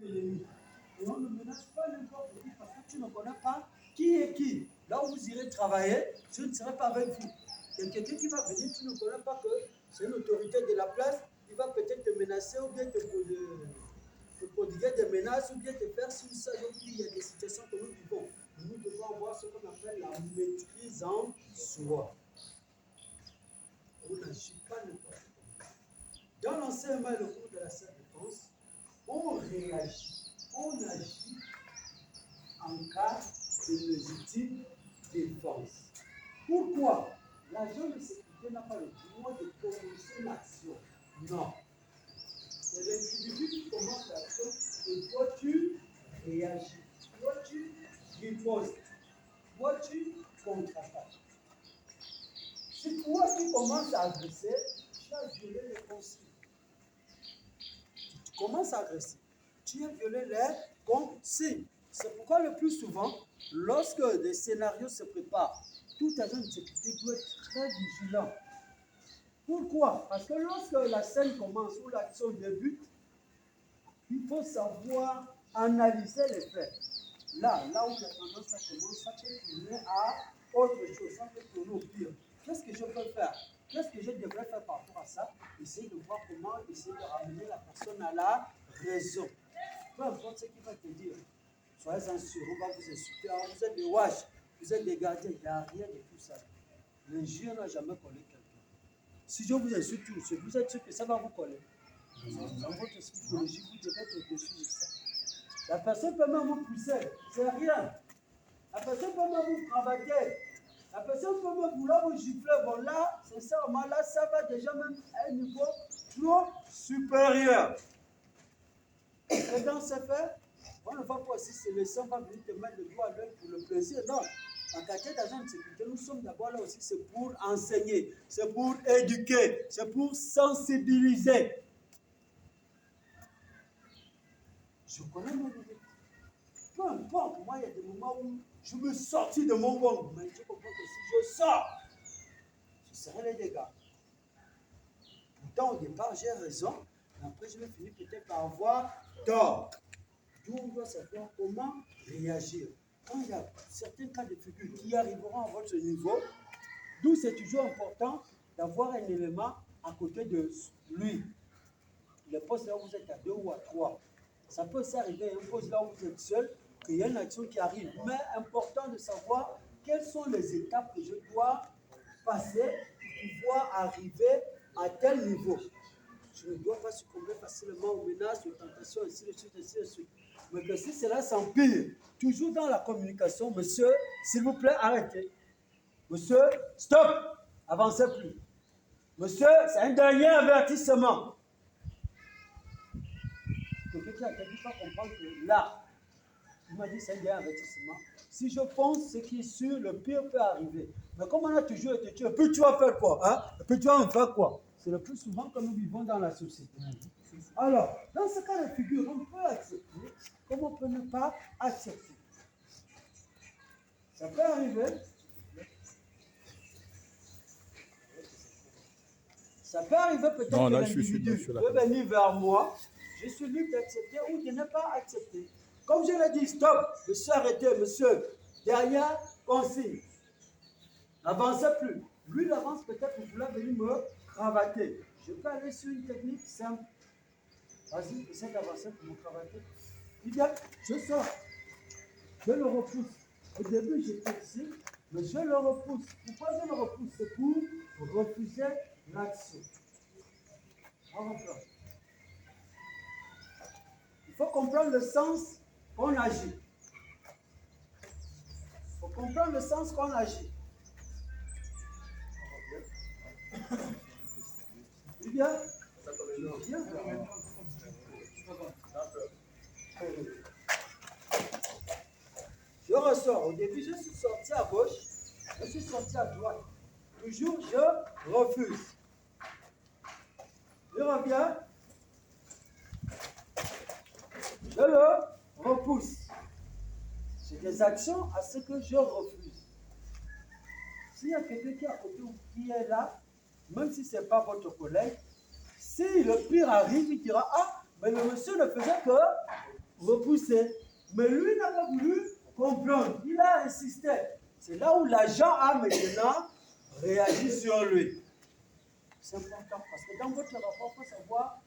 Et on ne menace pas n'importe qui parce que tu ne connais pas qui est qui. Là où vous irez travailler, je ne serai pas avec vous. Il y a quelqu'un qui va venir, tu ne connais pas que c'est une autorité de la place, il va peut-être te menacer ou bien te prodiguer des menaces ou bien te faire sur ça. Donc il y a des situations que nous vivons. Nous devons avoir ce qu'on appelle la maîtrise en soi. On n'agit pas n'importe comment. Dans l'enseignement et le cours de la self-défense, on réagit, on agit en cas de légitime défense. Pourquoi? L'agent de sécurité n'a pas le droit de commencer l'action. Non. C'est l'individu qui commence l'action et toi tu réagis. Toi tu riposes. Toi tu contre-attaques. Si toi tu commences à agresser, tu as violé les consignes. Tu commences à agresser, tu as violé les consignes. C'est pourquoi le plus souvent, lorsque des scénarios se préparent, tout agent de sécurité doit être très vigilant. Pourquoi? Parce que lorsque la scène commence ou l'action débute, il faut savoir analyser les faits. Là où la tendance ça commence, ça peut tourner à autre chose, ça peut tourner au pire. Qu'est-ce que je peux faire? Qu'est-ce que je devrais faire par rapport à ça? Essayer de voir comment essayer de ramener la personne à la raison. Peu importe ce qu'il va te dire. Soyez-en sûrs, on va vous insulter. Alors, vous êtes des wash, vous êtes des gardiens, il n'y a rien de tout ça. L'injure n'a jamais collé quelqu'un. Si je vous insulte, vous êtes sûr que ça va vous coller. Dans votre psychologie, vous devez être au-dessus de ça. La personne peut même vous pousser, c'est rien. La personne peut même vous cravater. La personne peut même vouloir vous gifler. Bon là, sincèrement, là, ça va déjà même à un niveau trop supérieur. Et dans ce fait, on ne va pas aussi se laisser, on va venir te mettre le doigt à l'œil pour le plaisir. Non. En qualité d'agent de sécurité, nous sommes d'abord là aussi, c'est pour enseigner, c'est pour éduquer, c'est pour sensibiliser. Je connais mes limites. Peu importe, moi, il y a des moments où je me sortis de mon bon. Mais je comprends que si je sors, ce serait les dégâts. Pourtant, au départ, j'ai raison. Mais après, je vais finir peut-être par avoir tort. D'où on doit savoir comment réagir. Quand il y a certains cas de figure qui arriveront à votre niveau, d'où c'est toujours important d'avoir un élément à côté de lui. Le poste là où vous êtes à 2 ou à 3. Ça peut s'arriver à un poste là où vous êtes seul, qu'il y a une action qui arrive. Mais important de savoir quelles sont les étapes que je dois passer pour pouvoir arriver à tel niveau. Je ne dois pas succomber facilement aux menaces, aux tentations, ainsi de suite, ainsi de suite. Mais que si cela s'empire, toujours dans la communication, monsieur, s'il vous plaît, arrêtez. Monsieur, stop, avancez plus. Monsieur, c'est un dernier avertissement. Quelqu'un qui a quelque chose à comprendre que là, il m'a dit c'est un dernier avertissement. Si je pense ce qui est sûr, le pire peut arriver. Mais comme on a toujours été tué, puis tu vas faire quoi, hein? Et puis tu vas me faire quoi? C'est le plus souvent que nous vivons dans la société. Alors, dans ce cas de figure, on peut accepter, comme on peut ne pas accepter. Ça peut arriver. Ça peut arriver peut-être que l'individu peut venir vers moi. Je suis libre d'accepter ou de ne pas accepter. Comme je l'ai dit, stop, monsieur, arrêtez, monsieur. Derrière, consigne. N'avancez plus. Lui, il avance peut-être pour vouloir venir me cravater. Je peux aller sur une technique simple. Vas-y, essaie d'avancer pour me cravater. Il dit, je sors. Je le repousse. Au début, j'étais ici, mais je le repousse. Pourquoi je le repousse? C'est pour refuser l'action. On reprend. Il faut comprendre le sens qu'on agit. Il faut comprendre le sens qu'on agit. Tu viens? Viens. Je ressors. Au début, je suis sorti à gauche, je suis sorti à droite. Toujours, je refuse. Je reviens. Je le repousse. J'ai des actions à ce que je refuse. S'il y a quelqu'un qui est à côté ou qui est là, même si ce n'est pas votre collègue, si le pire arrive, il dira, ah, mais le monsieur ne faisait que repousser. Mais lui n'a pas voulu comprendre. Il a insisté. C'est là où l'agent a maintenant réagi sur lui. C'est important parce que dans votre rapport, il faut savoir